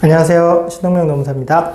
안녕하세요. 신동명 노무사입니다.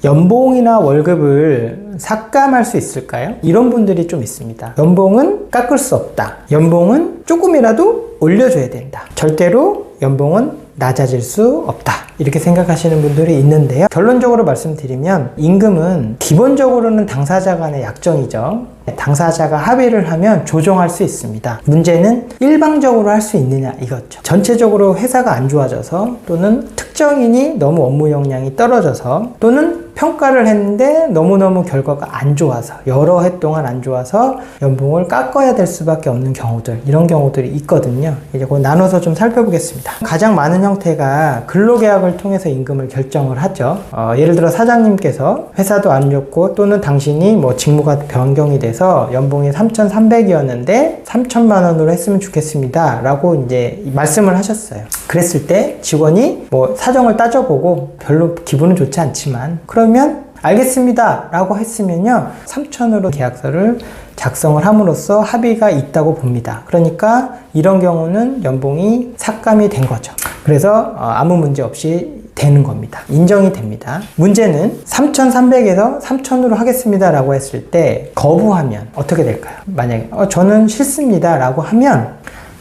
연봉이나 월급을 삭감할 수 있을까요? 이런 분들이 좀 있습니다. 연봉은 깎을 수 없다. 연봉은 조금이라도 올려줘야 된다. 절대로 연봉은 낮아질 수 없다. 이렇게 생각하시는 분들이 있는데요. 결론적으로 말씀드리면 임금은 기본적으로는 당사자 간의 약정이죠. 당사자가 합의를 하면 조정할 수 있습니다. 문제는 일방적으로 할 수 있느냐 이거죠. 전체적으로 회사가 안 좋아져서 또는 특정인이 너무 업무 역량이 떨어져서 또는 평가를 했는데 너무너무 결과가 안 좋아서 여러 해 동안 안 좋아서 연봉을 깎아야 될 수밖에 없는 경우들, 이런 경우들이 있거든요. 이제 그거 나눠서 좀 살펴보겠습니다. 가장 많은 형태가 근로계약을 통해서 임금을 결정을 하죠. 예를 들어 사장님께서 회사도 안 좋고 또는 당신이 뭐 직무가 변경이 돼서 연봉이 3,300이었는데 3,000만 원으로 했으면 좋겠습니다 라고 이제 말씀을 하셨어요. 그랬을 때 직원이 뭐 사정을 따져보고 별로 기분은 좋지 않지만 그러면 알겠습니다 라고 했으면요 3,000으로 계약서를 작성을 함으로써 합의가 있다고 봅니다. 그러니까 이런 경우는 연봉이 삭감이 된 거죠. 그래서 아무 문제 없이 되는 겁니다. 인정이 됩니다. 문제는 3,300에서 3,000으로 하겠습니다 라고 했을 때 거부하면 어떻게 될까요? 만약에 저는 싫습니다 라고 하면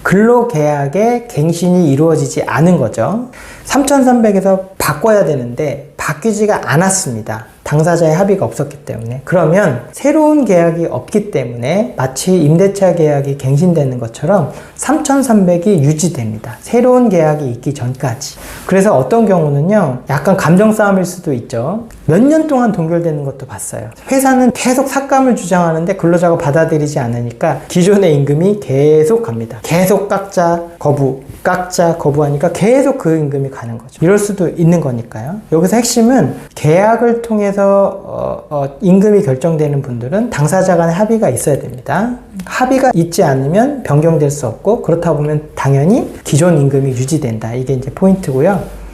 근로계약의 갱신이 이루어지지 않은 거죠. 3,300에서 바꿔야 되는데 바뀌지가 않았습니다. 당사자의 합의가 없었기 때문에. 그러면 새로운 계약이 없기 때문에 마치 임대차 계약이 갱신되는 것처럼 3,300이 유지됩니다. 새로운 계약이 있기 전까지. 그래서 어떤 경우는요 약간 감정 싸움일 수도 있죠. 몇 년 동안 동결되는 것도 봤어요. 회사는 계속 삭감을 주장하는데 근로자가 받아들이지 않으니까 기존의 임금이 계속 갑니다. 계속 깎자 거부, 깎자 거부하니까 계속 그 임금이 가는 거죠. 이럴 수도 있는 거니까요. 여기서 핵심은 계약을 통해서 임금이 결정되는 분들은 당사자 간의 합의가 있어야 됩니다. 합의가 있지 않으면 변경될 수 없고 그렇다 보면 당연히 기존 임금이 유지된다. 이게 이제 포인트고요.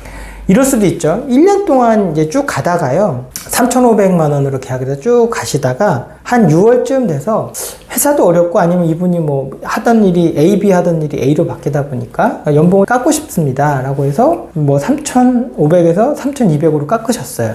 이럴 수도 있죠. 1년 동안 이제 쭉 가다가요. 3,500만 원으로 계약해서 쭉 가시다가 한 6월쯤 돼서 회사도 어렵고 아니면 이분이 뭐 하던 일이 A, B 하던 일이 A로 바뀌다 보니까 연봉을 깎고 싶습니다. 라고 해서 뭐 3,500에서 3,200으로 깎으셨어요.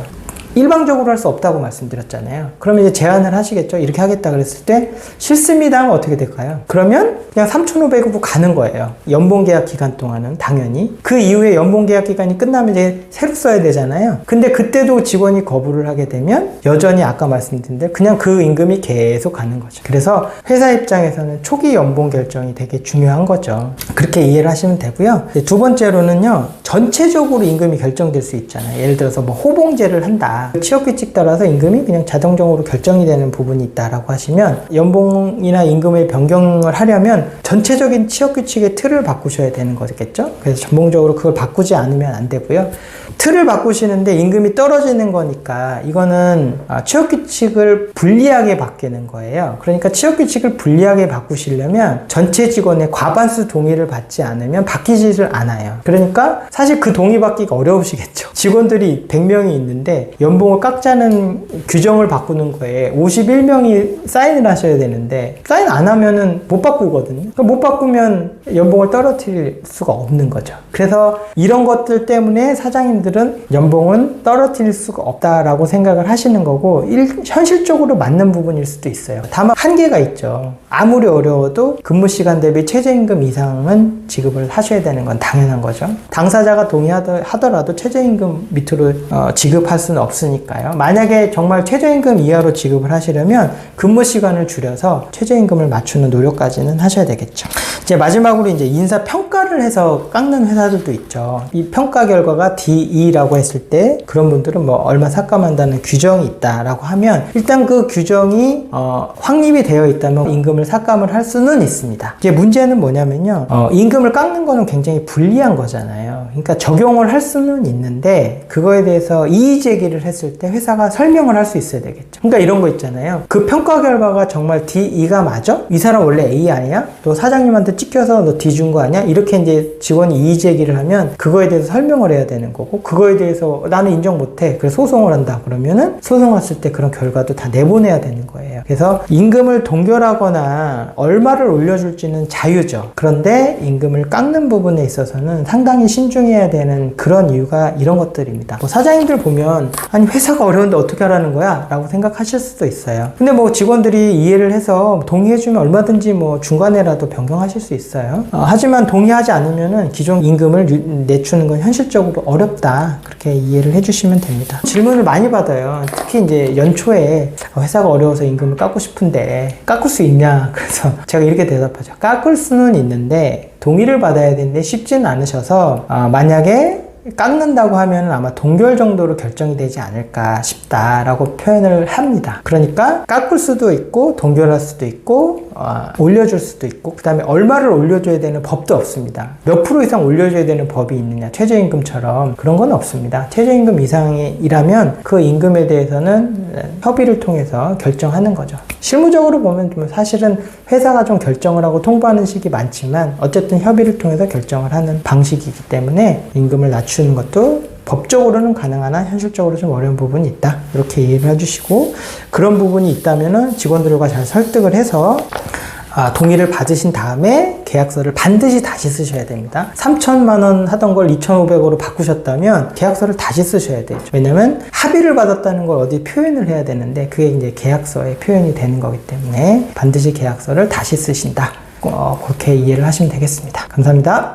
일방적으로 할 수 없다고 말씀드렸잖아요. 그러면 이제 제안을 하시겠죠. 이렇게 하겠다 그랬을 때 싫습니다 하면 어떻게 될까요? 그러면 그냥 3,500으로 가는 거예요. 연봉계약 기간 동안은 당연히. 그 이후에 연봉계약 기간이 끝나면 이제 새로 써야 되잖아요. 근데 그때도 직원이 거부를 하게 되면 여전히 아까 말씀드린 대로 그냥 그 임금이 계속 가는 거죠. 그래서 회사 입장에서는 초기 연봉 결정이 되게 중요한 거죠. 그렇게 이해를 하시면 되고요. 두 번째로는요. 전체적으로 임금이 결정될 수 있잖아요. 예를 들어서 뭐 호봉제를 한다. 취업규칙 따라서 임금이 그냥 자동적으로 결정이 되는 부분이 있다라고 하시면 연봉이나 임금의 변경을 하려면 전체적인 취업규칙의 틀을 바꾸셔야 되는 거겠죠. 그래서 전봉적으로 그걸 바꾸지 않으면 안 되고요. 틀을 바꾸시는데 임금이 떨어지는 거니까 이거는 취업규칙을 불리하게 바뀌는 거예요. 그러니까 취업규칙을 불리하게 바꾸시려면 전체 직원의 과반수 동의를 받지 않으면 바뀌지를 않아요. 그러니까 사실 그 동의 받기가 어려우시겠죠. 직원들이 100명이 있는데 연봉을 깎자는 규정을 바꾸는 거에 51명이 사인을 하셔야 되는데 사인 안 하면은 못 바꾸거든요. 못 바꾸면 연봉을 떨어뜨릴 수가 없는 거죠. 그래서 이런 것들 때문에 사장님들은 연봉은 떨어뜨릴 수가 없다라고 생각을 하시는 거고 현실적으로 맞는 부분일 수도 있어요. 다만 한계가 있죠. 아무리 어려워도 근무 시간 대비 최저임금 이상은 지급을 하셔야 되는 건 당연한 거죠. 당사자가 동의하더라도 최저임금 밑으로 지급할 수는 없으니까요. 만약에 정말 최저임금 이하로 지급을 하시려면 근무 시간을 줄여서 최저임금을 맞추는 노력까지는 하셔야 되겠죠. 이제 마지막으로 이제 인사 평가를 해서 깎는 회사들도 있죠. 이 평가 결과가 DE라고 했을 때 그런 분들은 뭐 얼마 삭감한다는 규정이 있다라고 하면 일단 그 규정이 확립이 되어 있다면 임금을 삭감을 할 수는 있습니다. 이제 문제는 뭐냐면요. 임금을 깎는 거는 굉장히 불리한 거잖아요. 그러니까 적용을 할 수는 있는데 그거에 대해서 이의 제기를 했을 때 회사가 설명을 할 수 있어야 되겠죠. 그러니까 이런 거 있잖아요. 그 평가 결과가 정말 D, E가 맞아? 이 사람 원래 A 아니야? 너 사장님한테 찍혀서 너 D 준 거 아니야? 이렇게 이제 직원이 이의 제기를 하면 그거에 대해서 설명을 해야 되는 거고, 그거에 대해서 나는 인정 못해. 그래서 소송을 한다. 그러면은 소송했을 때 그런 결과도 다 내보내야 되는 거예요. 그래서 임금을 동결하거나 얼마를 올려줄지는 자유죠. 그런데 임금을 깎는 부분에 있어서는 상당히 신중해야 되는 그런 이유가 이런 것들입니다. 뭐 사장님들 보면 아니 회사가 어려운데 어떻게 하라는 거야? 라고 생각하실 수도 있어요. 근데 뭐 직원들이 이해를 해서 동의해주면 얼마든지 뭐 중간에라도 변경하실 수 있어요. 하지만 동의하지 않으면은 기존 임금을 내추는 건 현실적으로 어렵다. 그렇게 이해를 해주시면 됩니다. 질문을 많이 받아요. 특히 이제 연초에 회사가 어려워서 임금을 깎고 싶은데 깎을 수 있냐? 그래서 제가 이렇게 대답하죠. 깎을 수는 있는데 동의를 받아야 되는데 쉽지는 않으셔서 만약에 깎는다고 하면 아마 동결 정도로 결정이 되지 않을까 싶다라고 표현을 합니다. 그러니까 깎을 수도 있고 동결할 수도 있고 올려줄 수도 있고, 그 다음에 얼마를 올려줘야 되는 법도 없습니다. 몇 프로 이상 올려줘야 되는 법이 있느냐, 최저임금처럼 그런 건 없습니다. 최저임금 이상이라면 그 임금에 대해서는 협의를 통해서 결정하는 거죠. 실무적으로 보면 좀 사실은 회사가 좀 결정을 하고 통보하는 식이 많지만 어쨌든 협의를 통해서 결정을 하는 방식이기 때문에 임금을 낮추는 것도 법적으로는 가능하나 현실적으로 좀 어려운 부분이 있다. 이렇게 이해를 해주시고, 그런 부분이 있다면은 직원들과 잘 설득을 해서 동의를 받으신 다음에 계약서를 반드시 다시 쓰셔야 됩니다. 3천만 원 하던 걸 2,500으로 바꾸셨다면 계약서를 다시 쓰셔야 되죠. 왜냐면 합의를 받았다는 걸 어디 표현을 해야 되는데 그게 이제 계약서에 표현이 되는 거기 때문에 반드시 계약서를 다시 쓰신다. 그렇게 이해를 하시면 되겠습니다. 감사합니다.